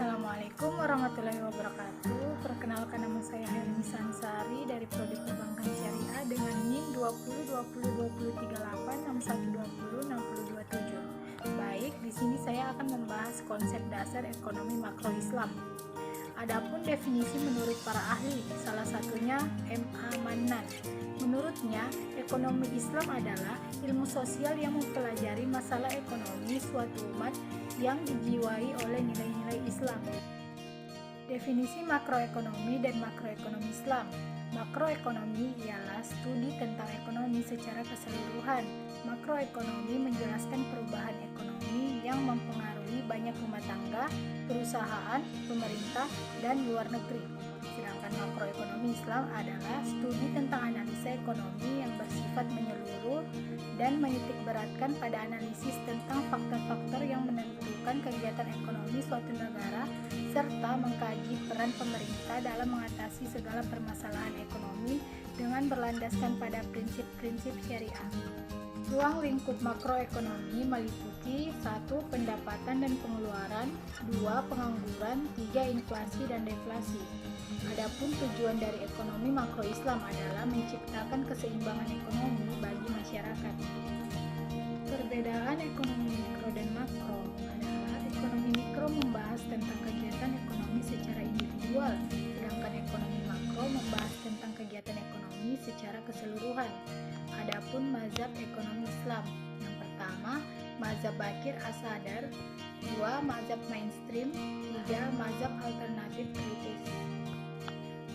Assalamualaikum warahmatullahi wabarakatuh. Perkenalkan, nama saya Helmi Sansari dari Prodi Perbankan Syariah dengan NIM 2020203861206027. Baik, di sini saya akan membahas konsep dasar ekonomi makro Islam. Adapun definisi menurut para ahli, salah satunya M.A. Mannan. Menurutnya, ekonomi Islam adalah ilmu sosial yang mempelajari masalah ekonomi suatu umat yang dijiwai oleh nilai-nilai Islam. Definisi makroekonomi dan makroekonomi Islam. Makroekonomi ialah studi tentang ekonomi secara keseluruhan. Makroekonomi menjelaskan perubahan ekonomi yang mempengaruhi banyak rumah tangga, perusahaan, pemerintah, dan luar negeri. Sedangkan makroekonomi Islam adalah studi tentang analisa ekonomi yang bersifat menyeluruh dan menitikberatkan pada analisis tentang faktor-faktor yang menentukan kegiatan ekonomi suatu negara serta mengkaji peran pemerintah dalam mengatasi segala permasalahan ekonomi dengan berlandaskan pada prinsip-prinsip syariah. Ruang lingkup makroekonomi meliputi 1. Pendapatan dan pengeluaran, 2. Pengangguran, 3. Inflasi dan deflasi. Adapun tujuan dari ekonomi makro Islam adalah menciptakan keseimbangan ekonomi bagi masyarakat. Perbedaan ekonomi mikro dan makro adalah ekonomi mikro membahas tentang kegiatan ekonomi secara individual, sedangkan ekonomi makro membahas tentang kegiatan ekonomi secara keseluruhan. Adapun mazhab ekonomi Islam, yang pertama mazhab Bakir As-Sadar, 2. mazhab mainstream, 3. mazhab alternatif kritis.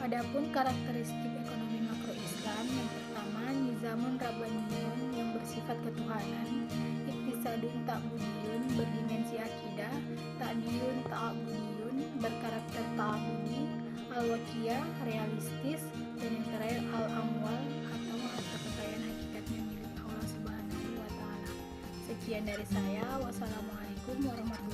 Adapun karakteristik ekonomi makro Islam, yang pertama nizamun rabbaniyun yang bersifat ketuhanan, iktisadun ta'budiyun berdimensi akidah, ta'diyun ta'budiyun berkarakter ta'budi, al-waqiyah realistis, dan yang terakhir al-amwal atau harta kekayaan hakikatnya milik Allah Subhanahu wa Ta'ala. Sekian dari saya. Wassalamualaikum warahmatullahi wabarakatuh.